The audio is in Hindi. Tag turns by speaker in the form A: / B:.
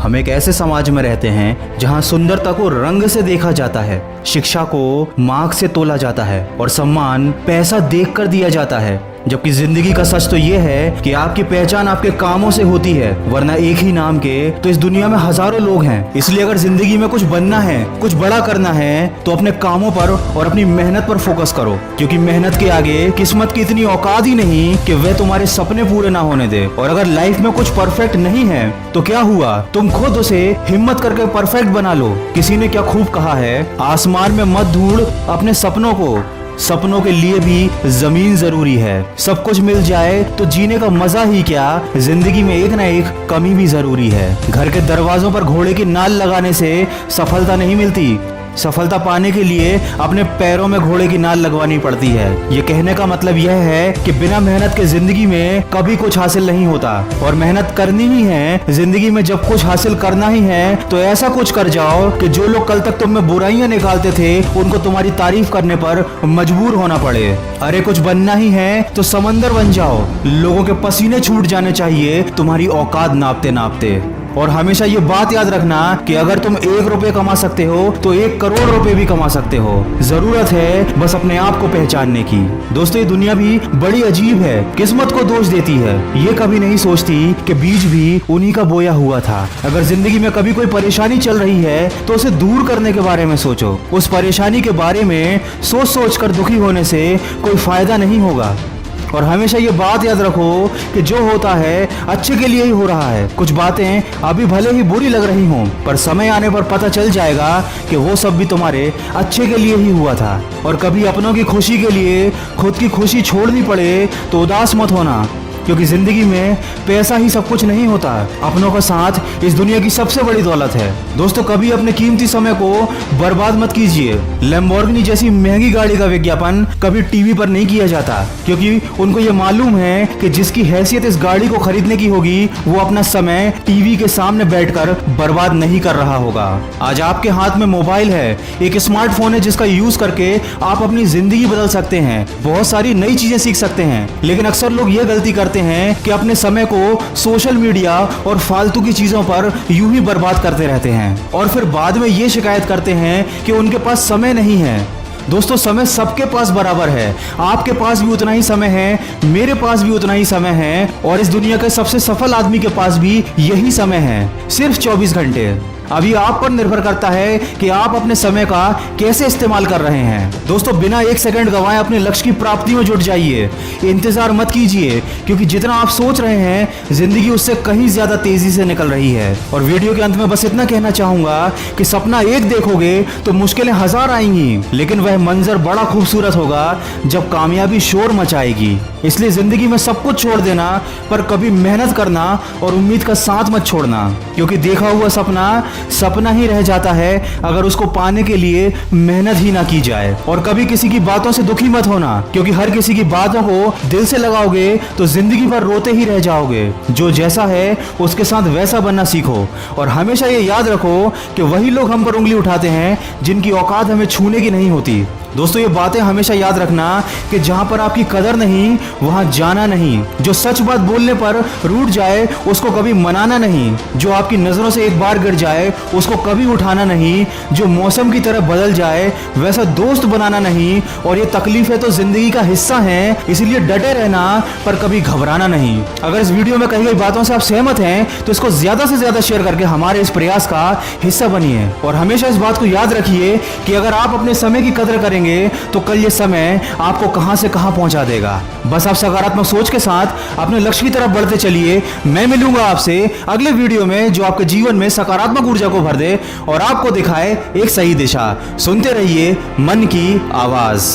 A: हम एक ऐसे समाज में रहते हैं जहां सुंदरता को रंग से देखा जाता है, शिक्षा को मार्क्स से तोला जाता है और सम्मान पैसा देखकर दिया जाता है। जबकि जिंदगी का सच तो ये है कि आपकी पहचान आपके कामों से होती है, वरना एक ही नाम के तो इस दुनिया में हजारों लोग हैं। इसलिए अगर जिंदगी में कुछ बनना है, कुछ बड़ा करना है, तो अपने कामों पर और अपनी मेहनत पर फोकस करो, क्योंकि मेहनत के आगे किस्मत की इतनी औकात ही नहीं कि वह तुम्हारे सपने पूरे ना होने दे। और अगर लाइफ में कुछ परफेक्ट नहीं है तो क्या हुआ, तुम खुद उसे हिम्मत करके परफेक्ट बना लो। किसी ने क्या खूब कहा है, आसमान में मत ढूंढ अपने सपनों को, सपनों के लिए भी जमीन जरूरी है। सब कुछ मिल जाए तो जीने का मजा ही क्या, जिंदगी में एक ना एक कमी भी जरूरी है। घर के दरवाजों पर घोड़े की नाल लगाने से सफलता नहीं मिलती, सफलता पाने के लिए अपने पैरों में घोड़े की नाल लगवानी पड़ती है। ये कहने का मतलब यह है कि बिना मेहनत के जिंदगी में कभी कुछ हासिल नहीं होता, और मेहनत करनी ही है। जिंदगी में जब कुछ हासिल करना ही है तो ऐसा कुछ कर जाओ कि जो लोग कल तक तुम में बुराइयां निकालते थे उनको तुम्हारी तारीफ करने पर मजबूर होना पड़े। अरे कुछ बनना ही है तो समंदर बन जाओ, लोगों के पसीने छूट जाने चाहिए तुम्हारी औकात नापते नापते। और हमेशा ये बात याद रखना कि अगर तुम 1 रुपये कमा सकते हो तो 1 करोड़ रुपए भी कमा सकते हो। जरूरत है बस अपने आप को पहचानने की। दोस्तों, ये दुनिया भी बड़ी अजीब है, किस्मत को दोष देती है, ये कभी नहीं सोचती कि बीज भी उन्हीं का बोया हुआ था। अगर जिंदगी में कभी कोई परेशानी चल रही है तो उसे दूर करने के बारे में सोचो। उस परेशानी के बारे में सोच सोच कर दुखी होने से कोई फायदा नहीं होगा। और हमेशा ये बात याद रखो कि जो होता है अच्छे के लिए ही हो रहा है। कुछ बातें अभी भले ही बुरी लग रही हों, पर समय आने पर पता चल जाएगा कि वो सब भी तुम्हारे अच्छे के लिए ही हुआ था। और कभी अपनों की खुशी के लिए खुद की खुशी छोड़नी पड़े तो उदास मत होना, क्योंकि जिंदगी में पैसा ही सब कुछ नहीं होता, अपनों का साथ इस दुनिया की सबसे बड़ी दौलत है। दोस्तों, कभी अपने कीमती समय को बर्बाद मत कीजिए। लैम्बोर्गिनी जैसी महंगी गाड़ी का विज्ञापन कभी टीवी पर नहीं किया जाता, क्योंकि उनको ये मालूम है कि जिसकी हैसियत इस गाड़ी को खरीदने की होगी वो अपना समय टीवी के सामने बैठकर बर्बाद नहीं कर रहा होगा। आज आपके हाथ में मोबाइल है, एक स्मार्टफोन है जिसका यूज करके आप अपनी जिंदगी बदल सकते हैं, बहुत सारी नई चीजें सीख सकते हैं। लेकिन अक्सर लोग ये गलती करते हैं कि अपने समय को सोशल मीडिया और फालतू की चीजों पर यूं ही बर्बाद करते रहते हैं, और फिर बाद में ये शिकायत करते हैं कि उनके पास समय नहीं है। दोस्तों, समय सबके पास बराबर है, आपके पास भी उतना ही समय है, मेरे पास भी उतना ही समय है, और इस दुनिया के सबसे सफल आदमी के पास भी यही समय है, सिर्फ 24 घंटे। अभी आप पर निर्भर करता है कि आप अपने समय का कैसे इस्तेमाल कर रहे हैं। दोस्तों, बिना 1 सेकंड गंवाए अपने लक्ष्य की प्राप्ति में जुट जाइए, इंतजार मत कीजिए, क्योंकि जितना आप सोच रहे हैं जिंदगी उससे कहीं ज्यादा तेजी से निकल रही है। और वीडियो के अंत में बस इतना कहना चाहूंगा कि सपना एक देखोगे तो मुश्किलें 1000 आएंगी, लेकिन वह मंजर बड़ा खूबसूरत होगा जब कामयाबी शोर मचाएगी। इसलिए जिंदगी में सब कुछ छोड़ देना, पर कभी मेहनत करना और उम्मीद का साथ मत छोड़ना, क्योंकि देखा हुआ सपना सपना ही रह जाता है अगर उसको पाने के लिए मेहनत ही ना की जाए। और कभी किसी की बातों से दुखी मत होना, क्योंकि हर किसी की बातों को दिल से लगाओगे तो जिंदगी भर रोते ही रह जाओगे। जो जैसा है उसके साथ वैसा बनना सीखो, और हमेशा ये याद रखो कि वही लोग हम पर उंगली उठाते हैं जिनकी औकात हमें छूने की नहीं होती। दोस्तों, ये बातें हमेशा याद रखना कि जहां पर आपकी कदर नहीं वहां जाना नहीं, जो सच बात बोलने पर रूठ जाए उसको कभी मनाना नहीं, जो आपकी नजरों से एक बार गिर जाए उसको कभी उठाना नहीं, जो मौसम की तरह बदल जाए वैसा दोस्त बनाना नहीं। और ये तकलीफें तो जिंदगी का हिस्सा हैं, इसीलिए डटे रहना, पर कभी घबराना नहीं। अगर इस वीडियो में कही गई बातों से आप सहमत हैं तो इसको ज्यादा से ज्यादा शेयर करके हमारे इस प्रयास का हिस्सा बनिए। और हमेशा इस बात को याद रखिए कि अगर आप अपने समय की कदर करेंगे तो कल ये समय आपको कहां से कहां पहुंचा देगा। बस आप सकारात्मक सोच के साथ अपने लक्ष्य की तरफ बढ़ते चलिए। मैं मिलूंगा आपसे अगले वीडियो में जो आपके जीवन में सकारात्मक ऊर्जा को भर दे और आपको दिखाए एक सही दिशा। सुनते रहिए मन की आवाज।